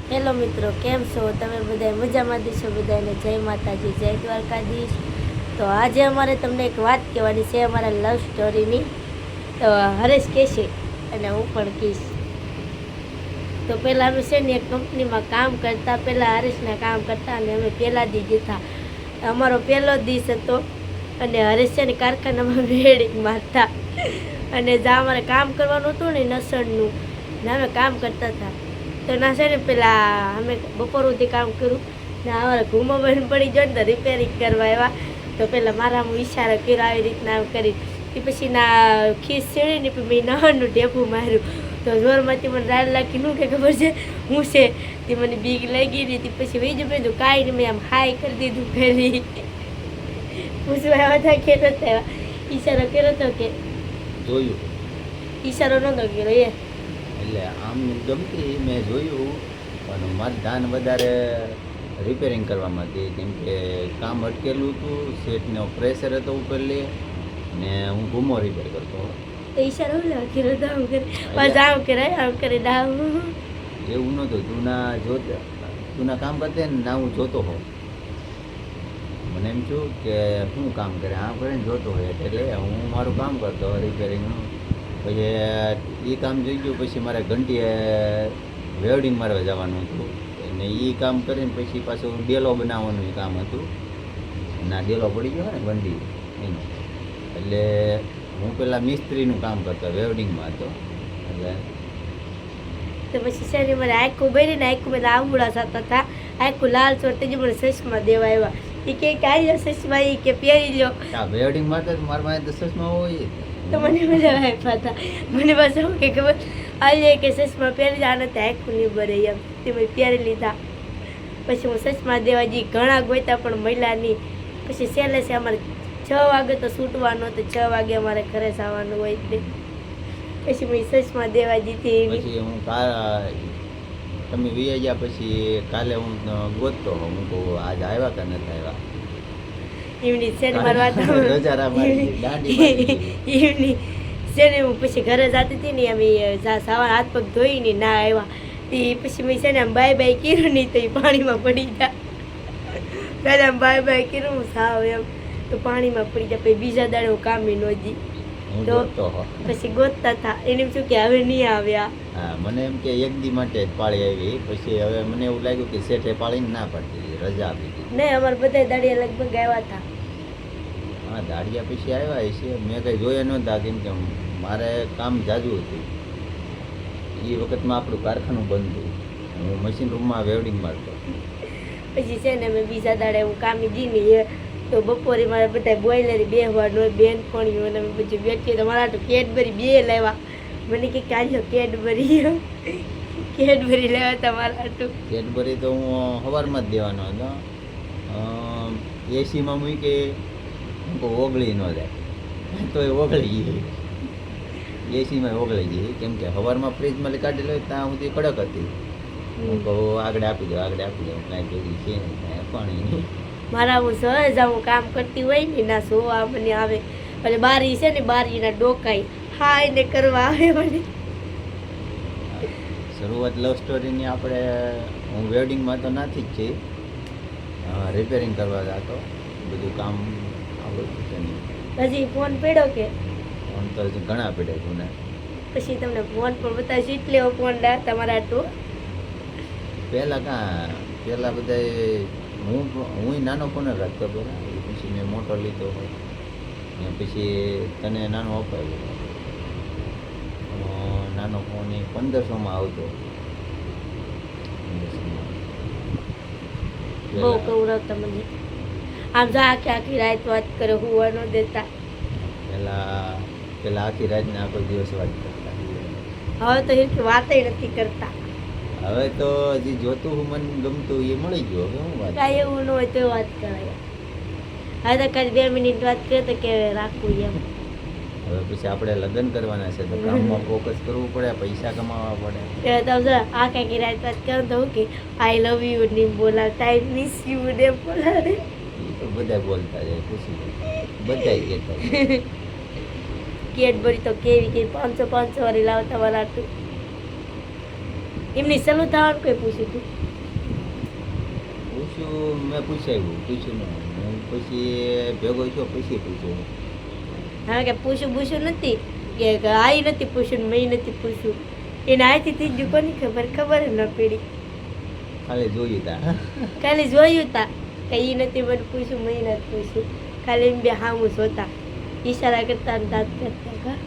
Hello મિત્રો, કેમ છો તમે? બધા મજામાં દીશો? બધાને જય માતાજી, જય દ્વારકાધીશ. તો આજે અમારે તમને એક વાત કહેવાની છે અમારા લવ સ્ટોરીની. તો હરેશ કહેશે અને હું પણ કહીશ. તો પહેલાં અમે છે ને એક કંપનીમાં કામ કરતા, પહેલાં હરેશના કામ કરતા અને અમે પહેલાં દી જતા. અમારો પહેલો દિવસ હતો અને હરેશ છે ને કારખાનામાં વેડિંગ મારતા અને જ્યાં અમારે કામ કરવાનું હતું ને નસણનું, ને અમે કામ કરતા હતા. તો ના છે ને પેલા અમે બપોર સુધી કામ કર્યું ને અમારે ઘૂમો બંધ પડી ગયો ને તો રિપેરિંગ કરવા આવ્યા. તો પેલા મારામાં ઈશારો કર્યો આવી રીતના આમ કરી. એ પછી ના ખીસ ચડી ને મેં નહરનું ઢેફું માર્યું. તો જોરમાંથી મને રાડ લાગી શું કે ખબર છે હું છે તે મને બીક લાગી ને તે પછી બીજું બધું કાંઈ નહીં, મેં આમ હાઈ કરી દીધું ફેરી પૂછવા આવ્યા હતા કે નતા ઈશારો કર્યો હતો કે જોયું ઈશારો નતો કર્યો એ એટલે આમ ગમતી મેં જોયું, પણ મારું ધ્યાન વધારે રિપેરિંગ કરવામાં હતી, કેમ કે કામ અટકેલું હતું, સેટનો પ્રેશર હતો ઉપર લે ને હું ઘૂમો રિપેર કરતો. તો ઈશારો લે કર્યો તો આમ કરે પાછા આમ કરે આમ કરે ડામ. એવું નહોતું, તું ના કામ કરતે ને ના હું જોતો હોઉં. મને એમ થયું કે શું કામ કરે, આમ કરીને જોતો હોય એટલે હું મારું કામ કરતો રિપેરિંગનું. પછી એ કામ જોઈ ગયું, પછી મારે ઘંટીએ વેલ્ડિંગ મારવા જવાનું હતું અને એ કામ કરીને પછી પાછું ડેલો બનાવવાનું કામ હતું. ના ડેલો પડી ગયો ને બંડી એનું, એટલે હું પેલા મિસ્ત્રીનું કામ કરતો, વેલ્ડિંગમાં હતો. એટલે તો પછી છે ને મને આખું ભરી ને આખું બધા આંબુડા થતા હતા, આખું લાલ ચોટ જ મને ચશ્મા દેવા આવ્યા. એ કે કાઢી ચશ્મા, એ કે પહેરી લો. આ વેલ્ડિંગમાં તો મારા પાસે ચશ્મા હોય તો મને મજા આપ્યા હતા. મને બસ એવું કે ખબર આજે કે ચશ્મા પહેરી આને તો આખું નહીં ભરે એમ તે મેં પહેરી લીધા. પછી હું ચશ્મા દેવા જઈ, ઘણા ગોતા પણ મળ્યા નહીં. પછી છેલ્લે છે અમારે 6 વાગે તો છૂટવાનું હતું, 6 વાગે અમારે ઘરે જવાનું હોય એટલે પછી મેં ચશ્મા દેવા દીધી. પછી હું તમે વી ગયા પછી કાલે હું ગોતતો હું કહું આજ આવ્યા કે નથી આવ્યા. એમની છે ને મારી વાત એમની છે ને હું પછી ઘરે જતી હતી ને અમે સવાર હાથ પગ ધોઈને ના આવ્યા. તે પછી મેં છે ને આમ બાય બાય કર્યું નહીં તો એ પાણીમાં પડી ગયા. કાલે આમ બાય બાય કર્યું હું સાવ એમ તો પાણીમાં પડી ગયા. પછી બીજા દાડે હું કામે નહોતી તો પછી ગોતતા હતા. એને એમ શું કે હવે નહીં આવ્યા. હા, મને એમ કે એક દી માટે જ પાળી આવી, પછી હવે મને એવું લાગ્યું કે શેઠે પાળીને ના પાડતી, રજા આપી દીધી. નહીં, અમારે બધા દાડિયા લગભગ આવ્યા હતા. હા, દાડિયા પછી આવ્યા છે, મેં કંઈ જોયા નહોતા, કેમ કે મારે કામ જાજુ હતું. એ વખતમાં આપણું કારખાનું બંધ હતું, હું મશીન રૂમમાં વેલ્ડિંગ મારતો. પછી છે ને મેં બીજા દાડે હું કામી જીની તો બપોરે મારા બધા બોઇલર બેહવાનું હોય, બેન ફોણી અને અમે પછી બેઠીએ તો મારા તો કેડબરી 2 લાવ્યા. મને કે કાઢ્યો કેડબરી લેવા હતા મારા હાટું. કેડબરી તો હું સવારમાં જ દેવાનો હતો. એસીમાં મૂકે ઓગળી ન જાય તો એ ઓગળી ગઈ, એસીમાં ઓગળી ગઈ, કેમ કે સવારમાં ફ્રીજમાં કાઢેલો હોય ત્યાં સુધી કડક હતી. હું કહું આગળ આપી દો કાંઈ ભેગી છે નહીં પાણી. મારા હું સહજ હું કામ કરતી હોય ને ના સોવા મને આવે એટલે બારી છે ને બારીના ડોકાઈ હાય ને કરવા આવે મને. શરૂઆત લવ સ્ટોરીની આપણે હું વેડિંગમાં તો નથી જ છે, રિપેરિંગ કરવા જતો, બધું કામ આવડતું છે નહીં. હજી ફોન પડ્યો કે ફોન તો હજી ઘણા પડ્યા છું ને. પછી તમને ફોન પણ બતાવીશ એટલે ફોન તમારા હાટું. પહેલાં બધા હું નાનો ફોન જ રાખતો પહેલાં, પછી મેં મોટો લીધો ને પછી તને નાનો અપાવ્યો. નાનો ફોન એ 1500માં આવતો. બહુ કવરાવતા મને આમ જો આખી રાત વાત કરે હુવા ન દેતા. પહેલાં આખી રાતને આખો દિવસ વાત કરતા. હવે તો એ વાતય નથી કરતા. હવે તો હજી જોતું હું મને ગમતું એ મળી ગયું. હવે હું વાત કાંઈ એવું ન હોય તો વાત કરાય. હવે તો કાંઈ 2 મિનિટ વાત કરે તો કે રાખવું એમ. હવે પછી આપણે લગ્ન કરવાના છે તો કામમાં ફોકસ કરવું પડે, પૈસા કમાવા પડે. તો આખી રાત વાત કરો તો હું કે આઈ લવ યુ ને બોલાવતા આઈ મિસ યુ ને બોલાવે. એ તો બધા બોલતા જાય, ખુશી બધા કહેતા. કેડબરી તો કેવી 500 વાળી લાવતા વાળા હતું. એમની સલું થવાનું કોઈ પૂછ્યું હતું? મેં પૂછ્યું ને હું પછી ભેગો થયો પછી પૂછ્યું. હા કે પૂછ્યું નથી કે આઈ નથી પૂછ્યું ને મેં નથી પૂછ્યું. એને આથી થઈ ગયું કોની ખબર જ ન પડી. ખાલી જોયું તા ખાલી જોયું તા કે ઈ નથી મને પૂછ્યું મેં નથી પૂછ્યું. ખાલી એમ બે હામું જોતા ઈશારા કરતા ને દાંત કરતા કા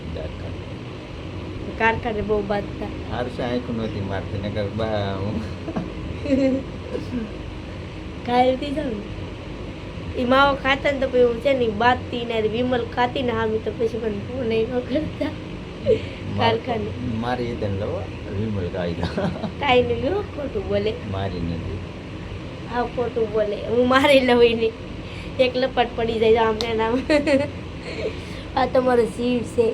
કારખાને બહુ બાંધતા. હારું છે આંખું નહોતી મારતી નકર બા હું ઘાયલ થઈ જાવ ને એ માવો ખાતા ને તો પછી હું છે ને બાંધતી ને વિમલ ખાતી ને હામી તો પછી મને ફોન ન કરતા કારખાને. મારી તને લો વિમલ કાયદા કાંઈ નહીં લ્યો ખોટું બોલે. મારી નથી. હા ખોટું બોલે. હું મારી લઉં ને એક લપટ પડી જાય આમને નામ. આ તમારો સીડ છે.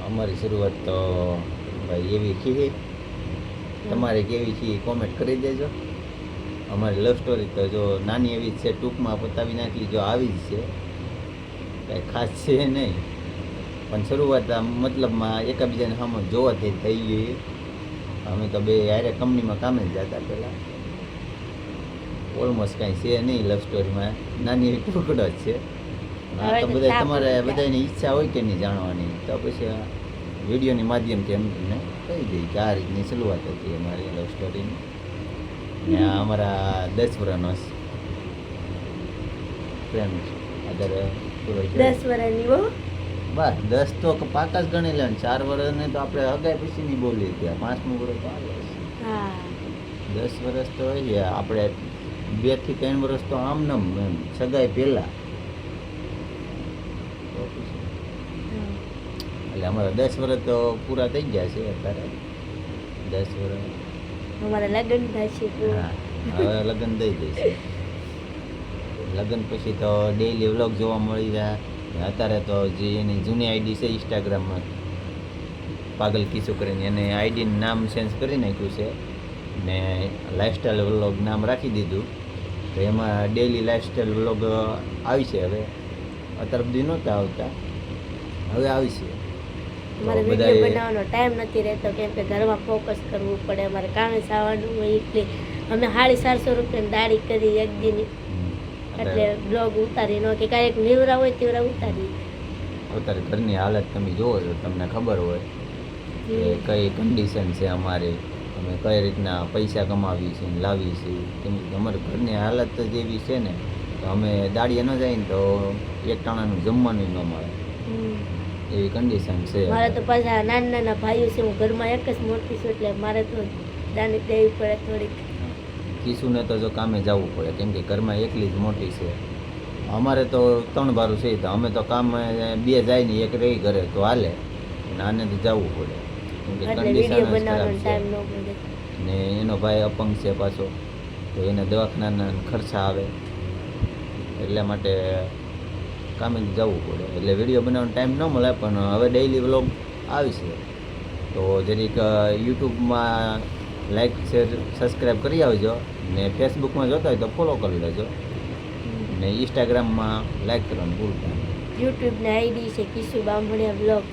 અમારી શરૂઆત તો ભાઈ એવી છે. તમારે કેવી છે કોમેન્ટ કરી દેજો. અમારી લવ સ્ટોરી તો જો નાની એવી જ છે, ટૂંકમાં પતાવી નાખી. જો આવી જ છે, કાંઈ ખાસ છે નહીં, પણ શરૂઆત આમ મતલબમાં એકબીજાને સામે જોવાથી થઈ ગઈ. અમે તો બે યારે કંપનીમાં કામે જ જતા પહેલાં. ઓલમોસ્ટ કાંઈ છે નહીં લવ સ્ટોરીમાં, નાની એવી ટુકડો જ છે. આ તો બધા તમારે બધાની ઈચ્છા હોય કે નહીં જાણવાની, તો પછી વિડીયોની માધ્યમથી એમ તમને કહી દઈએ કે આ રીતની શરૂઆત હતી અમારી લવ સ્ટોરીની. ને આ અમારા 10 વર્ષનો પ્રેમ છે. અત્યારે પૂરો છે 10 વર્ષની હો. બસ 10 તો પાકા જ ગણી લે. 4 વર્ષને તો આપણે અગાઈ પછી નહીં બોલીએ ત્યાં, 5મું વર્ષ તો આવે છે. હા 10 વર્ષ તો હોય છે આપણે. 2 થી 3 વર્ષ તો આમનામ એમ સગાઈ પહેલાં. એટલે અમારા 10 વર્ષ તો પૂરા થઈ ગયા છે અત્યારે. 10 વર્ષ અમારા લગ્ન થાય છે તો હા, હવે લગ્ન થઈ જશે. લગ્ન પછી તો ડેઈલી વ્લોગ જોવા મળી જાય. અત્યારે તો જે એની જૂની આઈડી છે ઇન્સ્ટાગ્રામમાં, પાગલ કિશુ કરીને, એને આઈડીનું નામ ચેન્જ કરી નાખ્યું છે ને લાઈફસ્ટાઈલ વ્લોગ નામ રાખી દીધું. તો એમાં ડેઈલી લાઈફસ્ટાઈલ વ્લોગ આવી છે. હવે અત્યાર સુધી નહોતા આવતા, હવે આવી છે. અમારે વિડીયો બનાવવાનો ટાઈમ નથી રહેતો, કેમ કે ઘરમાં ફોકસ કરવું પડે. અમારે કામે જવાનું હોય એટલે અમે 450 રૂપિયાની દાડી કરી એક દિન, એટલે બ્લોગ ઉતારી નો કે કાંઈક નીવરા હોય તેવરા ઉતારી. અત્યારે ઘરની હાલત તમે જોવો છો, તમને ખબર હોય કે કઈ કન્ડિશન છે અમારી, અમે કઈ રીતના પૈસા કમાવી છે ને લાવી છે. કેમ કે અમારી ઘરની હાલત જ એવી છે ને, તો અમે દાડીએ ન જાય ને તો એક ટાણાનું જમવાનું ન મળે એવી કન્ડિશન છે. મારે તો પાછા નાના નાના ભાઈઓ છે, હું ઘરમાં એક જ મોટી છું, એટલે મારે તો દાની દેવી પડે થોડીક. કિશુને તો જો કામે જવું પડે, કેમ કે ઘરમાં એકલી જ મોટી છે. અમારે તો 3 બારું છે, તો અમે તો કામ 2 જાય ને 1 રહી ઘરે તો હાલે, અને આને તો જવું પડે કેમ કે એટલે કન્ડિશન વિડીયો જ બનાવવાનો ખરાબ ટાઈમ છે. ન મળે. ને એનો ભાઈ અપંગ છે પાછો, તો એને દવાખાનાના ખર્ચા આવે, એટલા માટે કામે જવું પડે. એટલે વિડીયો બનાવવાનો ટાઈમ ન મળે. પણ હવે ડેઈલી વ્લોગ આવશે, તો જરીક યુટ્યુબમાં લાઈક શેર સબસ્ક્રાઈબ કરી આવજો. ને ફેસબુકમાં જોતા હોય તો ફોલો કરી લેજો. ને ઇન્સ્ટાગ્રામમાં લાઈક કરવાનું ભૂલતા નહીં. યુટ્યુબની આઈડી છે કિશુ બામણિયા બ્લોગ.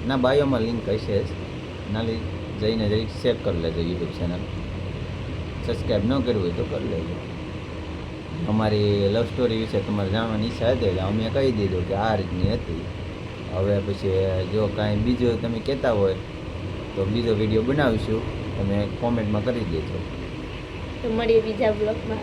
ના બાયોમાં લિંક હશે જ, નાલી જઈને જરીક ચેક કરી લેજો યુટ્યુબ ચેનલ. સબસ્ક્રાઈબ ન કર્યું હોય તો કરી લેજો. અમારી લવ સ્ટોરી વિશે તમારે જાણવાની ઈચ્છા હતી એટલે અમે કહી દીધું કે આ રીતની હતી. હવે પછી જો કાંઈ બીજું તમે કહેતા હોય તો બીજો વિડીયો બનાવીશું, તમે કોમેન્ટમાં કરી દેજો. તો મળીએ બીજા બ્લોગમાં.